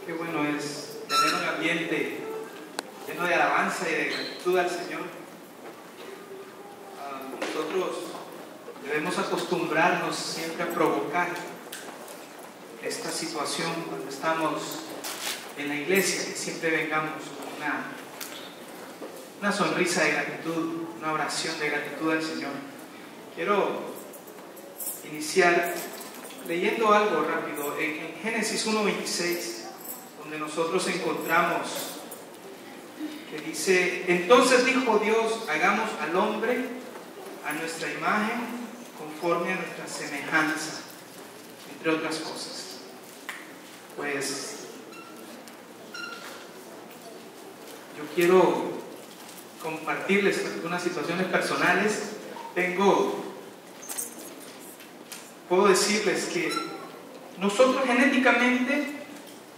Qué bueno es tener un ambiente lleno de alabanza y de gratitud al Señor. Nosotros debemos acostumbrarnos siempre a provocar esta situación cuando estamos en la iglesia, que siempre vengamos con una sonrisa de gratitud, una oración de gratitud al Señor. Quiero iniciar leyendo algo rápido en Génesis 1:26, donde nosotros encontramos que dice: entonces dijo Dios, hagamos al hombre a nuestra imagen, conforme a nuestra semejanza, entre otras cosas. Pues yo quiero compartirles algunas situaciones personales. Puedo decirles que nosotros genéticamente,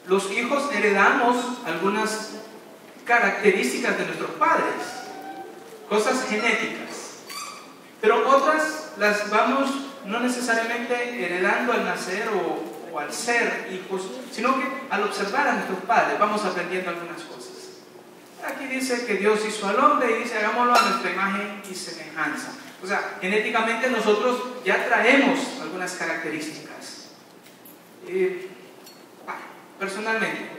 los hijos, heredamos algunas características de nuestros padres, cosas genéticas, pero otras las vamos no necesariamente heredando al nacer o al ser hijos, sino que al observar a nuestros padres vamos aprendiendo algunas cosas. Aquí dice que Dios hizo al hombre y dice: hagámoslo a nuestra imagen y semejanza. O sea, genéticamente nosotros ya traemos algunas características. Personalmente,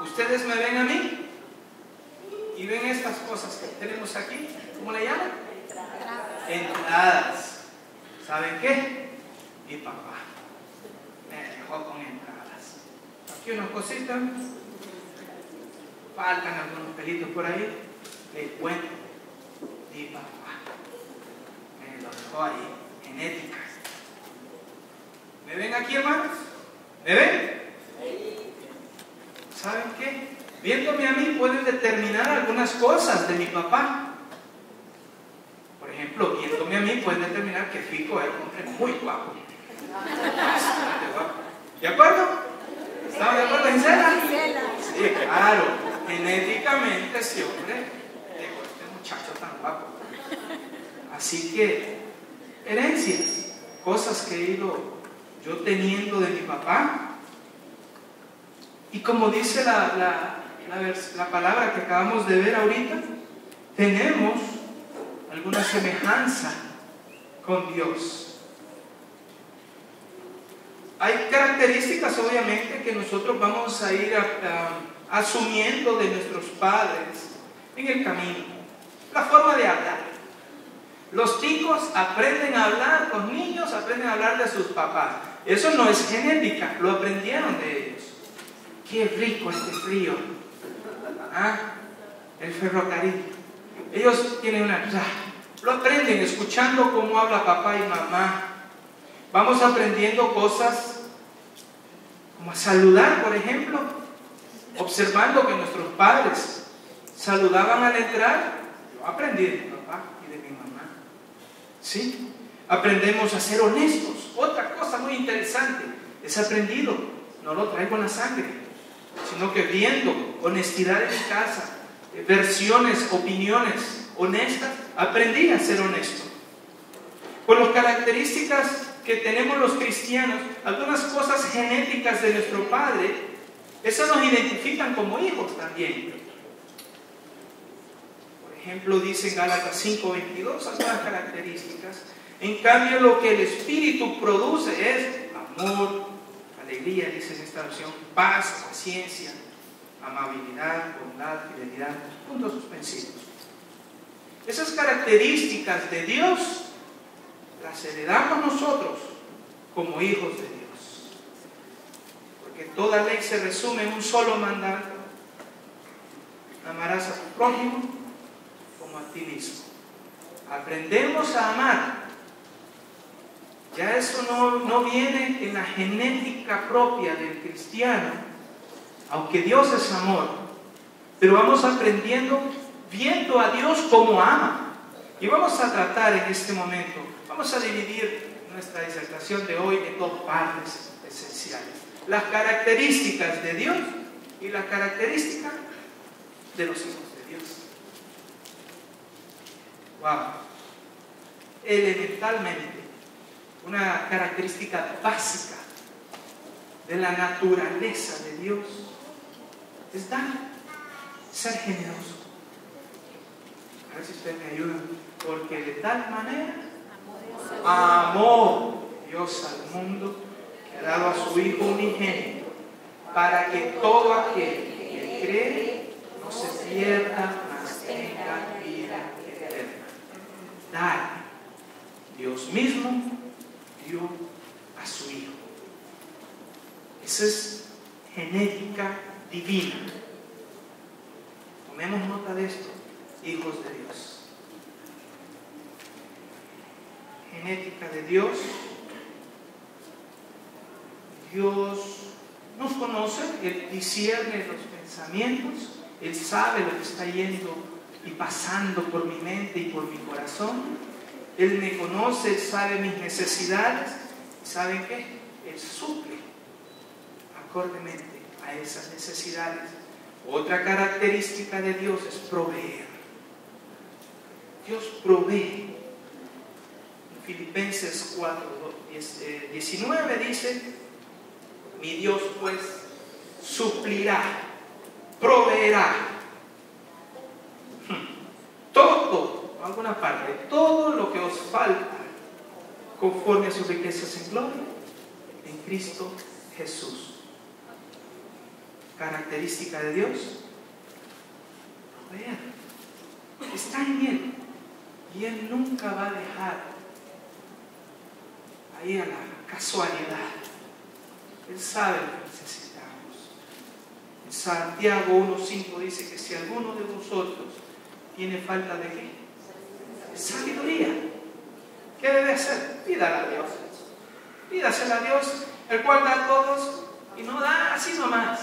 ustedes me ven a mí y ven estas cosas que tenemos aquí. ¿Cómo le llaman? Entradas. ¿Saben qué? Mi papá me dejó con entradas. Aquí unas cositas, faltan algunos pelitos por ahí. Les cuento, mi papá me lo dejó ahí, genética. ¿Me ven aquí, hermanos? ¿Me ven? ¿Saben qué? Viéndome a mí pueden determinar algunas cosas de mi papá. Por ejemplo, viéndome a mí pueden determinar que Fico es un hombre muy guapo. ¿De acuerdo? ¿Estamos de acuerdo, Gisela? Sí, claro. Genéticamente ese hombre, este muchacho tan guapo. Así que, herencias, cosas que he ido yo teniendo de mi papá. Y como dice la palabra que acabamos de ver ahorita, tenemos alguna semejanza con Dios. Hay características, obviamente, que nosotros vamos a ir asumiendo de nuestros padres en el camino. La forma de hablar. Los chicos aprenden a hablar, los niños aprenden a hablar de sus papás. Eso no es genética, lo aprendieron de ellos. Qué rico este frío. El ferrocarril. Ellos tienen lo aprenden escuchando cómo habla papá y mamá. Vamos aprendiendo cosas como a saludar, por ejemplo, observando que nuestros padres saludaban al entrar. Yo aprendí de mi papá y de mi mamá. ¿Sí? Aprendemos a ser honestos. Otra cosa muy interesante, es aprendido, no lo traigo en la sangre, sino que viendo honestidad en mi casa, versiones, opiniones honestas, aprendí a ser honesto. Por las características que tenemos los cristianos, algunas cosas genéticas de nuestro padre, esas nos identifican como hijos también. Por ejemplo, dice en Gálatas 5:22 algunas características. En cambio, lo que el Espíritu produce es amor, alegría, dice en esta versión, paz, paciencia, amabilidad, bondad, fidelidad, puntos suspensivos. Esas características de Dios las heredamos nosotros como hijos de Dios. Porque toda ley se resume en un solo mandato: amarás a tu prójimo como a ti mismo. Aprendemos a amar. Ya eso no viene en la genética propia del cristiano, aunque Dios es amor, pero vamos aprendiendo viendo a Dios como ama. Y vamos a tratar en este momento, vamos a dividir nuestra disertación de hoy en dos partes esenciales: las características de Dios y las características de los hijos de Dios. Wow. Elementalmente, una característica básica de la naturaleza de Dios es dar, ser generoso. A ver si ustedes me ayudan. Porque de tal manera amó Dios al mundo que ha dado a su Hijo unigénito, para que todo aquel que cree no se pierda, mas tenga vida eterna. Dar. Dios mismo dio a su Hijo. Esa es genética divina. Tomemos nota de esto, hijos de Dios. Genética de Dios. Dios nos conoce, Él discierne los pensamientos, Él sabe lo que está yendo y pasando por mi mente y por mi corazón. Él me conoce, Él sabe mis necesidades. ¿Y saben qué? Él suple acordemente a esas necesidades. Otra característica de Dios es proveer. Dios provee. En Filipenses 4:19 dice: mi Dios pues suplirá, proveerá todo, alguna parte, todo lo que os falta, conforme a sus riquezas en gloria, en Cristo Jesús. Característica de Dios: proveer. Está en Él, y Él nunca va a dejar ahí a la casualidad. Él sabe lo que necesitamos. En Santiago 1:5 dice que si alguno de vosotros tiene falta de ¿qué? Sabiduría, ¿qué debe hacer? Pídala a Dios. Pídasela a Dios, el cual da a todos y no da así nomás.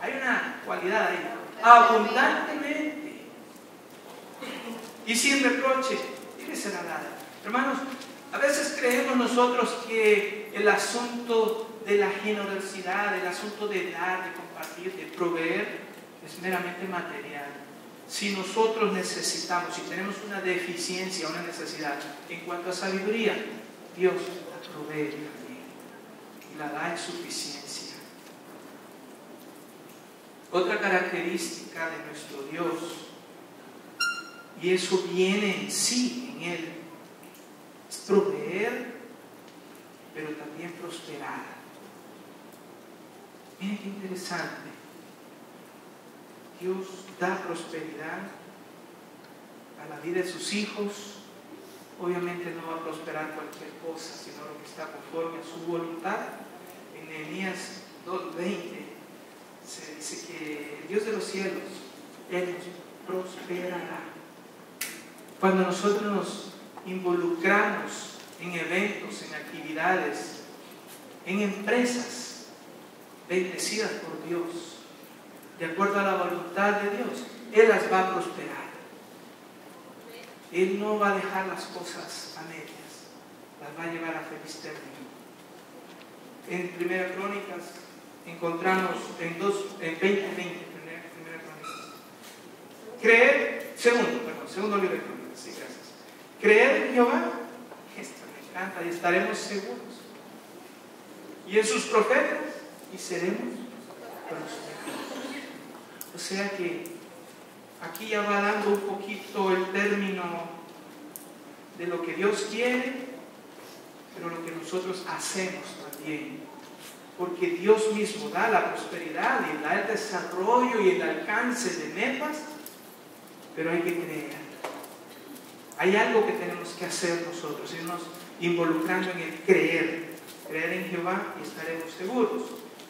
Hay una cualidad ahí: abundantemente y sin reproche, y le será dada. Hermanos, a veces creemos nosotros que el asunto de la generosidad, el asunto de dar, de compartir, de proveer, es meramente material. Si nosotros necesitamos, si tenemos una deficiencia, una necesidad en cuanto a sabiduría, Dios la provee también y la da en suficiencia. Otra característica de nuestro Dios, y eso viene en sí, en Él, es proveer, pero también prosperar. Miren qué interesante. Dios da prosperidad a la vida de sus hijos. Obviamente no va a prosperar cualquier cosa, sino lo que está conforme a su voluntad. En Nehemías 2:20 se dice que el Dios de los cielos, Él nos prosperará. Cuando nosotros nos involucramos en eventos, en actividades, en empresas bendecidas por Dios, de acuerdo a la voluntad de Dios, Él las va a prosperar. Él no va a dejar las cosas a medias, las va a llevar a feliz término. En Primera Crónicas encontramos en 20:20, Primera Crónicas. Segundo libro de Crónicas, sí, gracias. Creed en Jehová, esto me encanta, y estaremos seguros. Y en sus profetas, y seremos prosperados. O sea que aquí ya va dando un poquito el término de lo que Dios quiere, pero lo que nosotros hacemos también. Porque Dios mismo da la prosperidad y da el desarrollo y el alcance de metas, pero hay que creer. Hay algo que tenemos que hacer nosotros, irnos involucrando en el creer. Creer en Jehová y estaremos seguros.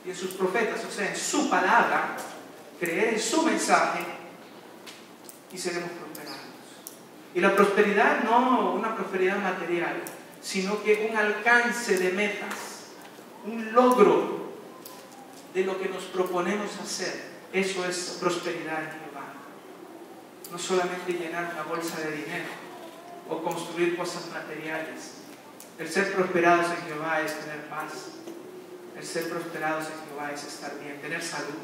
Y en sus profetas, o sea, en su palabra, creer en su mensaje y seremos prosperados. Y la prosperidad no una prosperidad material, sino que un alcance de metas, un logro de lo que nos proponemos hacer. Eso es prosperidad en Jehová. No solamente llenar una bolsa de dinero o construir cosas materiales. El ser prosperados en Jehová es tener paz. El ser prosperados en Jehová es estar bien, tener salud.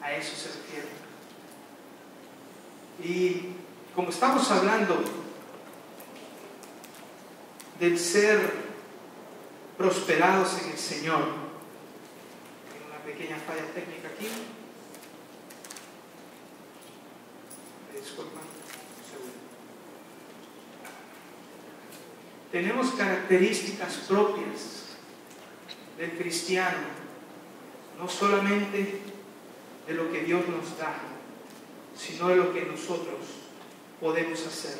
A eso se refiere. Y como estamos hablando del ser prosperados en el Señor, pequeña falla técnica aquí. Disculpa, un segundo. Tenemos características propias del cristiano, no solamente de lo que Dios nos da, sino de lo que nosotros podemos hacer.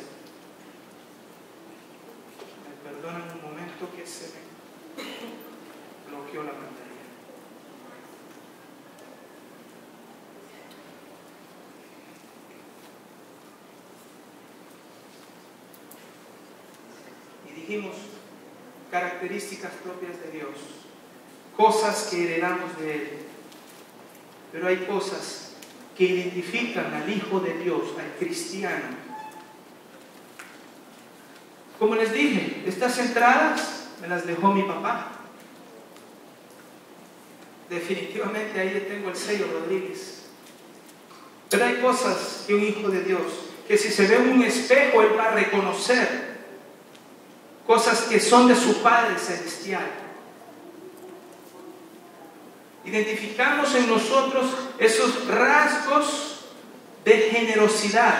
Me perdonan un momento que se me bloqueó la pantalla. Y dijimos características propias de Dios, cosas que heredamos de Él. Pero hay cosas que identifican al Hijo de Dios, al cristiano. Como les dije, estas entradas me las dejó mi papá. Definitivamente ahí le tengo el sello Rodríguez. Pero hay cosas que un hijo de Dios, que si se ve en un espejo, él va a reconocer. Cosas que son de su Padre Celestial. Identificamos en nosotros esos rasgos de generosidad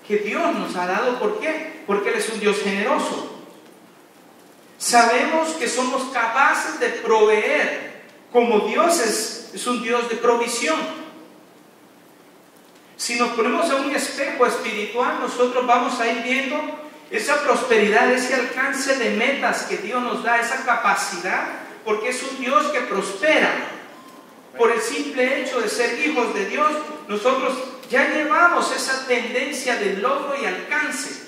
que Dios nos ha dado. ¿Por qué? Porque Él es un Dios generoso. Sabemos que somos capaces de proveer, como Dios es un Dios de provisión. Si nos ponemos en un espejo espiritual, nosotros vamos a ir viendo esa prosperidad, ese alcance de metas que Dios nos da, esa capacidad, porque es un Dios que prospera. Por el simple hecho de ser hijos de Dios, nosotros ya llevamos esa tendencia de logro y alcance,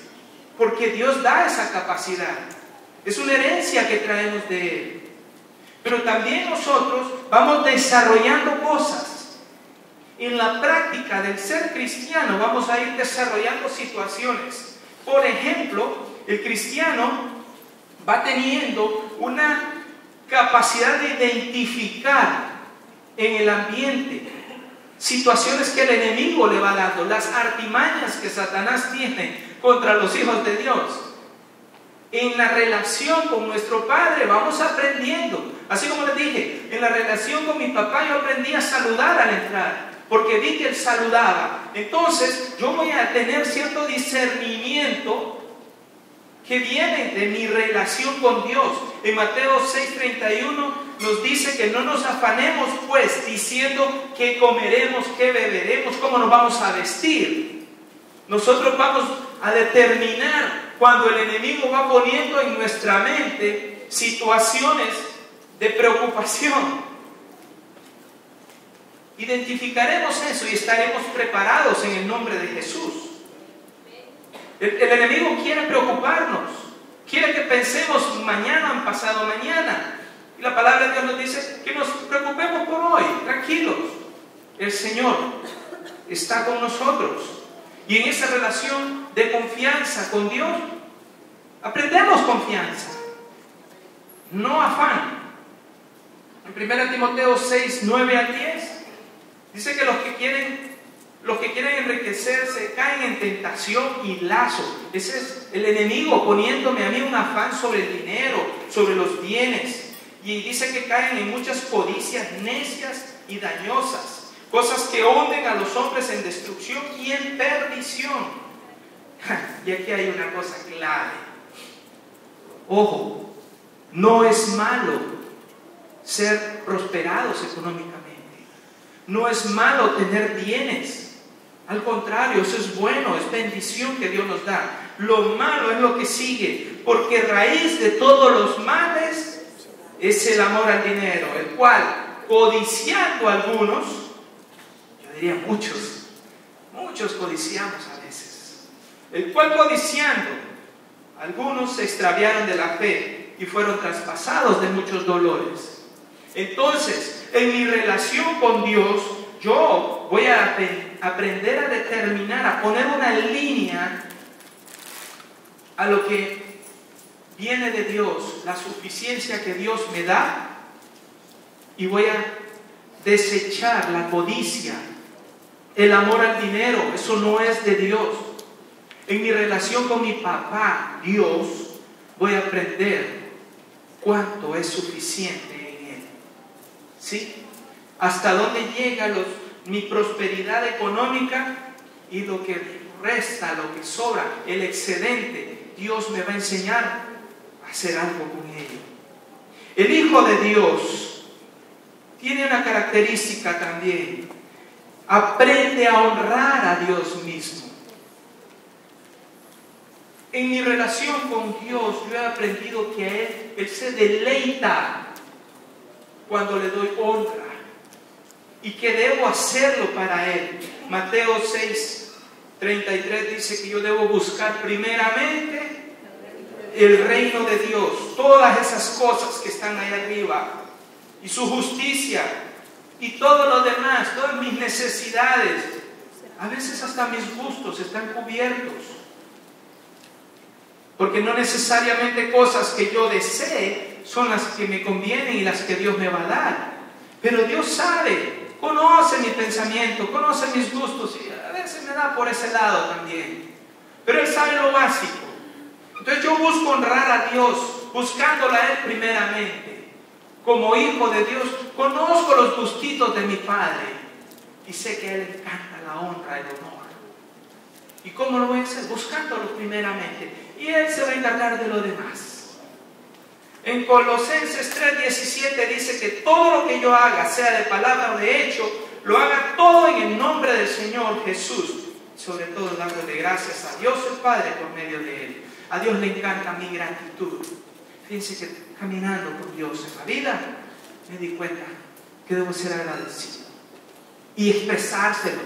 porque Dios da esa capacidad. Es una herencia que traemos de Él. Pero también nosotros vamos desarrollando cosas. En la práctica del ser cristiano vamos a ir desarrollando situaciones. Por ejemplo, el cristiano va teniendo una capacidad de identificar en el ambiente situaciones que el enemigo le va dando, las artimañas que Satanás tiene contra los hijos de Dios. En la relación con nuestro Padre vamos aprendiendo. Así como les dije, en la relación con mi papá yo aprendí a saludar al entrar, porque vi que él saludaba. Entonces yo voy a tener cierto discernimiento que viene de mi relación con Dios. En Mateo 6:31 nos dice que no nos afanemos pues diciendo qué comeremos, qué beberemos, cómo nos vamos a vestir. Nosotros vamos a determinar cuando el enemigo va poniendo en nuestra mente situaciones de preocupación. Identificaremos eso y estaremos preparados en el nombre de Jesús. El enemigo quiere preocuparnos, quiere que pensemos mañana, pasado mañana. Y la palabra de Dios nos dice que nos preocupemos por hoy, tranquilos. El Señor está con nosotros. Y en esa relación de confianza con Dios, aprendemos confianza, no afán. En 1 Timoteo 6:9-10, dice que los que quieren enriquecerse caen en tentación y lazo. Ese es el enemigo poniéndome a mí un afán sobre el dinero, sobre los bienes. Y dice que caen en muchas codicias necias y dañosas, cosas que hunden a los hombres en destrucción y en perdición. Y aquí hay una cosa clave. Ojo, no es malo ser prosperados económicamente. No es malo tener bienes. Al contrario, eso es bueno, es bendición que Dios nos da. Lo malo es lo que sigue, porque raíz de todos los males es el amor al dinero, el cual, codiciando algunos, yo diría muchos codiciamos a veces, el cual codiciando algunos se extraviaron de la fe y fueron traspasados de muchos dolores. Entonces, en mi relación con Dios, yo voy a aprender a determinar, a poner una línea a lo que viene de Dios, la suficiencia que Dios me da, y voy a desechar la codicia, el amor al dinero. Eso no es de Dios. En mi relación con mi papá, Dios, voy a aprender cuánto es suficiente en Él. ¿Sí? hasta dónde llega mi prosperidad económica, y lo que resta, lo que sobra, el excedente, Dios me va a enseñar a hacer algo con ello. El Hijo de Dios tiene una característica también: aprende a honrar a Dios mismo. En mi relación con Dios, yo he aprendido que Él se deleita cuando le doy honra, y que debo hacerlo para Él. Mateo 6:33 dice que yo debo buscar primeramente el reino de Dios, todas esas cosas que están ahí arriba, y su justicia, y todo lo demás, todas mis necesidades, a veces hasta mis gustos están cubiertos, porque no necesariamente cosas que yo desee son las que me convienen y las que Dios me va a dar, pero Dios sabe, conoce mi pensamiento, conoce mis gustos, y a veces me da por ese lado también, pero Él sabe lo básico. Entonces yo busco honrar a Dios, buscándolo a Él primeramente. Como hijo de Dios, conozco los gustitos de mi Padre y sé que a Él le encanta la honra, el honor. ¿Y cómo lo voy a hacer? Buscándolo primeramente, y Él se va a encargar de lo demás. En Colosenses 3:17 dice que todo lo que yo haga, sea de palabra o de hecho, lo haga todo en el nombre del Señor Jesús, sobre todo dándole gracias a Dios el Padre por medio de Él. A Dios le encanta mi gratitud. Fíjense que caminando con Dios en la vida, me di cuenta que debo ser agradecido y expresárselo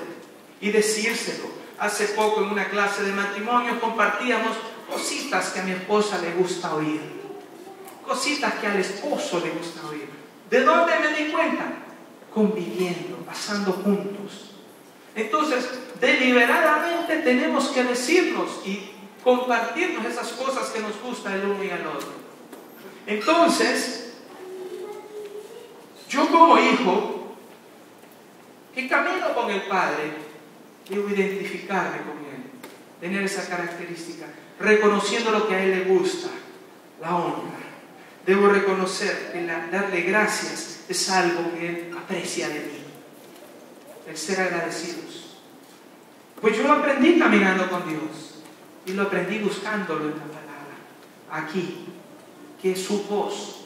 y decírselo. Hace poco en una clase de matrimonio compartíamos cositas que a mi esposa le gusta oír, cositas que al esposo le gusta oír. ¿De dónde me di cuenta? Conviviendo, pasando juntos. Entonces, deliberadamente tenemos que decirnos y compartirnos esas cosas que nos gustan el uno y al otro. Entonces, yo como hijo que camino con el Padre, debo identificarme con Él, tener esa característica, reconociendo lo que a Él le gusta, la honra. Debo reconocer que darle gracias es algo que Él aprecia de mí, el ser agradecidos. Pues yo lo aprendí caminando con Dios. Y lo aprendí buscándolo en la palabra, aquí, que es su voz.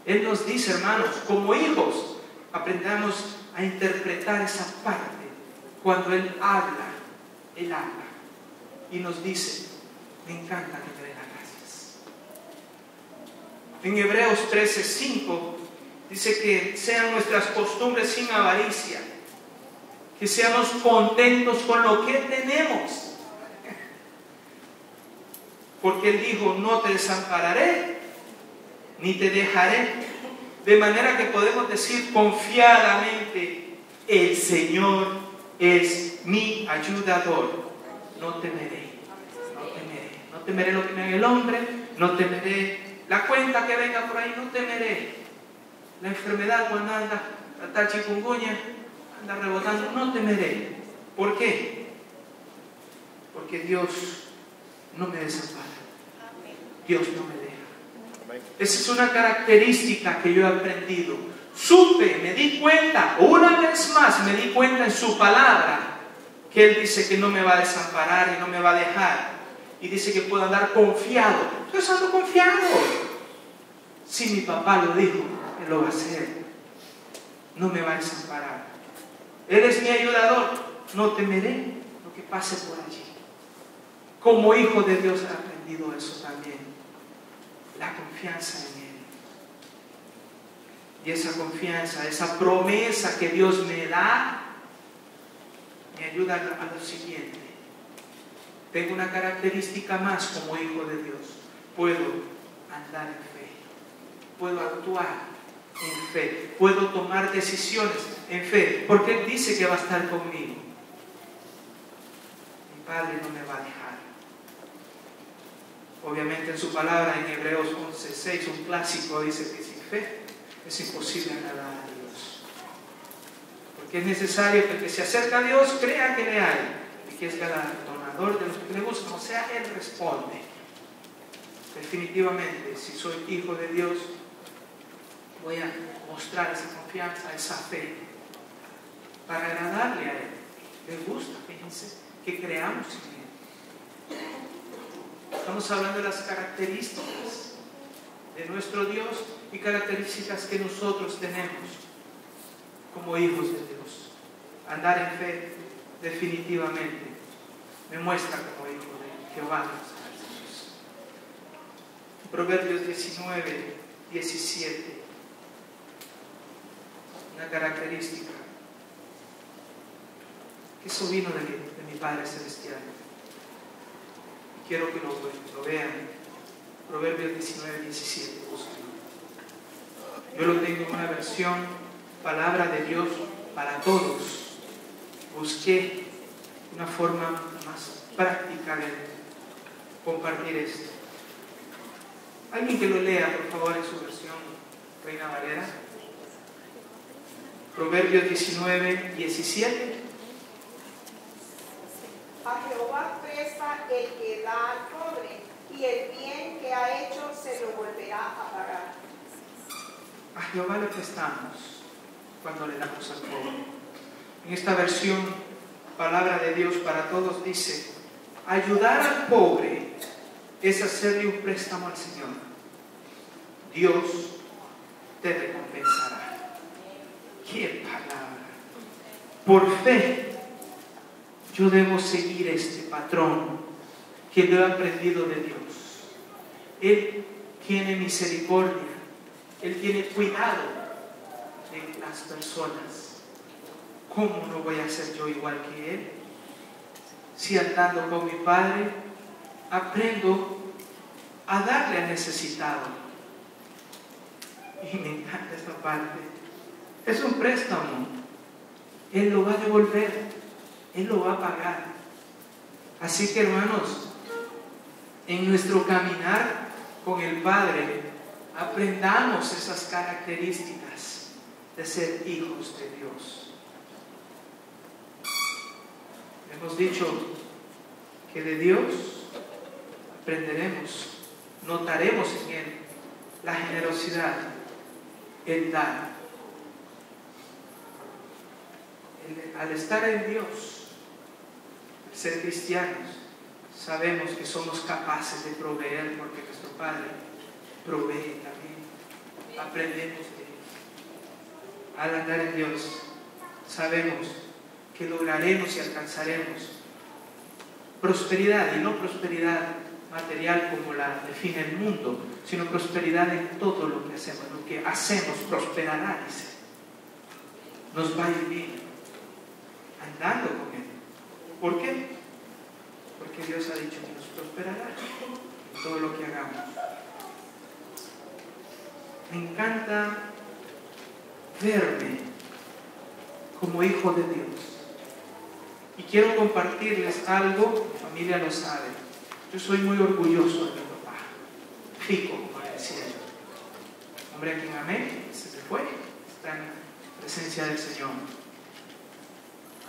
Él nos dice, hermanos, como hijos, aprendamos a interpretar esa parte. Cuando Él habla, y nos dice, me encanta que me dé las gracias. En Hebreos 13:5 dice que sean nuestras costumbres sin avaricia, que seamos contentos con lo que tenemos. Porque Él dijo, no te desampararé, ni te dejaré. De manera que podemos decir confiadamente, el Señor es mi ayudador. No temeré, no temeré. No temeré lo que me haga el hombre, no temeré la cuenta que venga por ahí, no temeré. La enfermedad cuando anda, la chikungunya, anda rebotando, no temeré. ¿Por qué? Porque Dios no me desampara. Dios no me deja. Esa es una característica que yo he aprendido. Supe, me di cuenta, una vez más me di cuenta en su palabra, que Él dice que no me va a desamparar y no me va a dejar. Y dice que puedo andar confiado. Entonces ando confiado. Si mi papá lo dijo, Él lo va a hacer. No me va a desamparar. Él es mi ayudador. No temeré lo que pase por allí. Como hijo de Dios he aprendido eso también. La confianza en Él. Y esa confianza, esa promesa que Dios me da, me ayuda a lo siguiente. Tengo una característica más como hijo de Dios. Puedo andar en fe. Puedo actuar en fe. Puedo tomar decisiones en fe. Porque Él dice que va a estar conmigo. Mi Padre no me va a dejar. Obviamente en su palabra en Hebreos 11:6, un clásico, dice que sin fe es imposible agradar a Dios. Porque es necesario que el que se acerca a Dios crea que le hay y que es galardonador de los que le buscan. O sea, Él responde. Definitivamente, si soy hijo de Dios, voy a mostrar esa confianza, esa fe, para agradarle a Él. Le gusta, fíjense, que creamos en Él. Estamos hablando de las características de nuestro Dios y características que nosotros tenemos como hijos de Dios. Andar en fe definitivamente me muestra como hijo de Jehová de los ejércitos. Proverbios 19, 17. Una característica que eso vino de mi Padre Celestial. Quiero que lo vean. Proverbios 19, 17. Yo lo tengo en una versión, palabra de Dios para todos. Busqué una forma más práctica de compartir esto. Alguien que lo lea, por favor, en su versión Reina Valera. Proverbios 19, 17. A Jehová presta el que da al pobre, y el bien que ha hecho se lo volverá a pagar. A Jehová le prestamos cuando le damos al pobre. En esta versión, palabra de Dios para todos, dice: ayudar al pobre es hacerle un préstamo al Señor. Dios te recompensará. ¡Qué palabra! Por fe, yo debo seguir este patrón que lo he aprendido de Dios. Él tiene misericordia. Él tiene cuidado de las personas. ¿Cómo no voy a ser yo igual que Él? Si andando con mi Padre, aprendo a darle al necesitado. Y me encanta esta parte. Es un préstamo. Él lo va a devolver. Él lo va a pagar. Así que, hermanos, en nuestro caminar con el Padre, aprendamos esas características de ser hijos de Dios. Hemos dicho que de Dios aprenderemos, notaremos en Él la generosidad, el dar. Al estar en Dios, ser cristianos, sabemos que somos capaces de proveer porque nuestro Padre provee también. Aprendemos de Él. Al andar en Dios, sabemos que lograremos y alcanzaremos prosperidad, y no prosperidad material como la define el mundo, sino prosperidad en todo lo que hacemos. Lo que hacemos prosperará, dice. Nos va a ir bien andando con Él. ¿Por qué? Porque Dios ha dicho que nos prosperará en todo lo que hagamos. Me encanta verme como hijo de Dios. Y quiero compartirles algo, mi familia lo sabe. Yo soy muy orgulloso de mi papá. Fico, como le decía yo. Hombre a quien amé, se fue, está en presencia del Señor.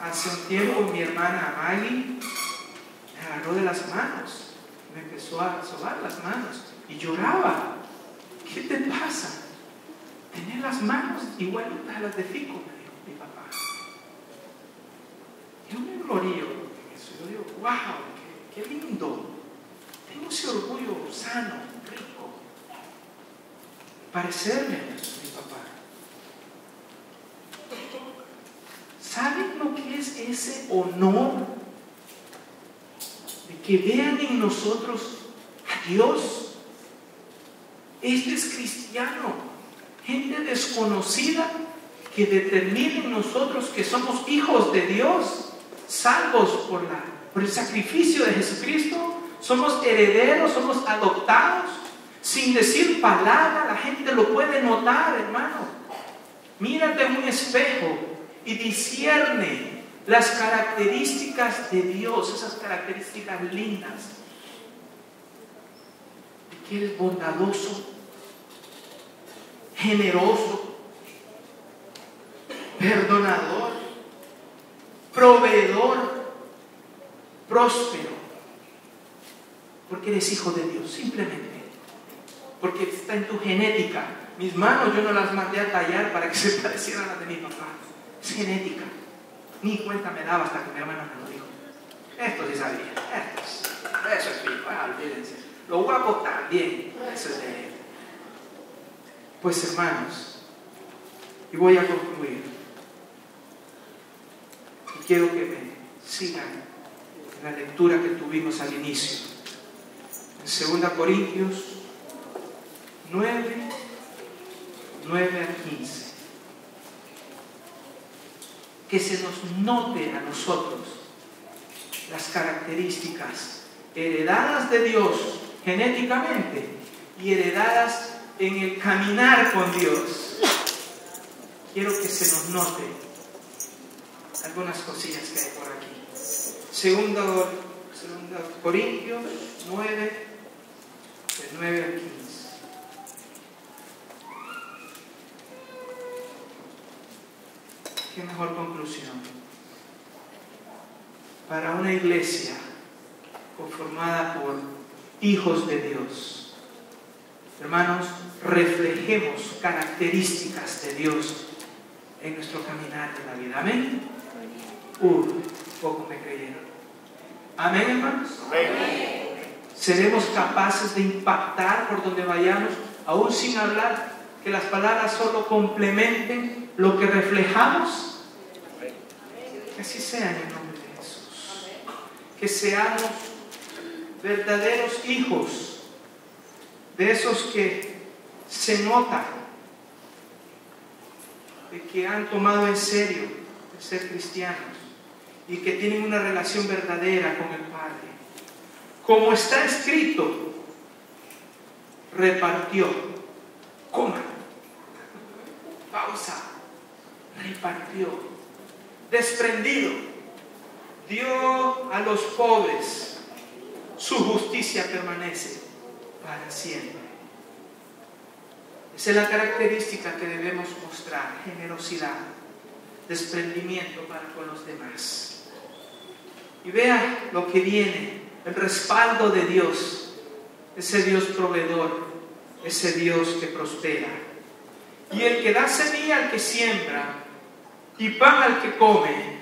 Hace un tiempo mi hermana Maggie me agarró de las manos, me empezó a sobar las manos y lloraba. ¿Qué te pasa? Tener las manos igualitas a las de Fico, me dijo mi papá. Yo me glorío en eso. Yo digo, wow, qué lindo. Tengo ese orgullo sano, rico. Parecerme a mi papá. ¿Saben lo que es ese honor? De que vean en nosotros a Dios. Este es cristiano. Gente desconocida que determina en nosotros que somos hijos de Dios, salvos por el sacrificio de Jesucristo. Somos herederos, somos adoptados. Sin decir palabra, la gente lo puede notar, hermano. Mírate en un espejo y discierne las características de Dios, esas características lindas. De que Él es bondadoso, generoso, perdonador, proveedor, próspero. Porque eres hijo de Dios, simplemente. Porque está en tu genética. Mis manos yo no las mandé a tallar para que se parecieran a las de mi papá. Es genética. Ni cuenta me daba hasta que mi hermano me lo dijo. Esto sí sabía. Eso es fijo. Olvídense. Lo guapo también. Eso es de él. Pues hermanos, y voy a concluir. Y quiero que me sigan en la lectura que tuvimos al inicio. En 2 Corintios 9, 9 al 15. Que se nos note a nosotros las características heredadas de Dios genéticamente y heredadas en el caminar con Dios. Quiero que se nos note algunas cosillas que hay por aquí. 2 Corintios 9, de 9 al 15. Qué mejor conclusión para una iglesia conformada por hijos de Dios. Hermanos, reflejemos características de Dios en nuestro caminar de la vida. Amén. Poco me creyeron. Amén, hermanos. Amén. Seremos capaces de impactar por donde vayamos, aún sin hablar, que las palabras solo complementen lo que reflejamos. Que así sea en el nombre de Jesús. Que seamos verdaderos hijos, de esos que se nota de que han tomado en serio el ser cristianos y que tienen una relación verdadera con el Padre. Como está escrito, repartió. Coma. Pausa. Repartió. Desprendido. Dio a los pobres. Su justicia permanece para siempre. Esa es la característica que debemos mostrar: generosidad, desprendimiento para con los demás. Y vea lo que viene, el respaldo de Dios, ese Dios proveedor, ese Dios que prospera. Y el que da semilla al que siembra y pan al que come,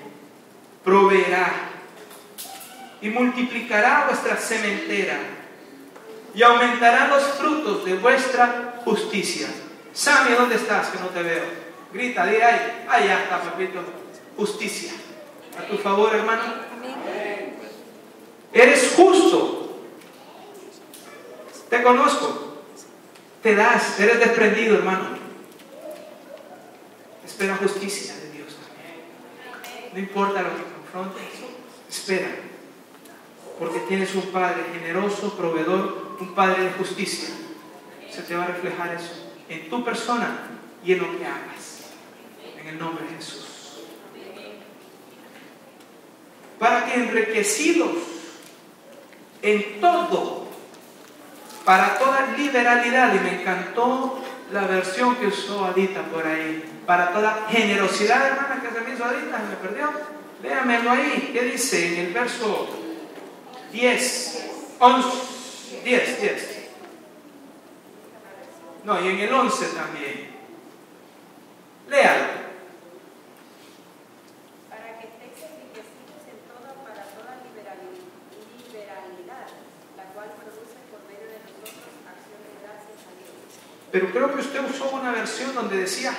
proveerá y multiplicará vuestra sementera y aumentará los frutos de vuestra justicia. Sammy, ¿dónde estás? Que no te veo. Grita, di ahí. Ya está, papito. Justicia. A tu favor, hermano. Amén. Eres justo. Te conozco. Te das. Eres desprendido, hermano. Espera justicia de Dios también. No importa lo que confrontes. Espera. Porque tienes un Padre generoso, proveedor, un Padre de justicia. Se te va a reflejar eso en tu persona y en lo que hagas. En el nombre de Jesús. Para que enriquecidos en todo, para toda liberalidad, y me encantó la versión que usó Adita por ahí, para toda generosidad, hermana, que se me hizo Adita, me perdió. Léamelo ahí, ¿qué dice en el verso 10, 11, 10? No, y en el 11 también. Léalo. Para que estéis enriquecidos en todo para toda liberalidad, la cual produce por medio de nosotros acción de gracias a Dios. Pero creo que usted usó una versión donde decía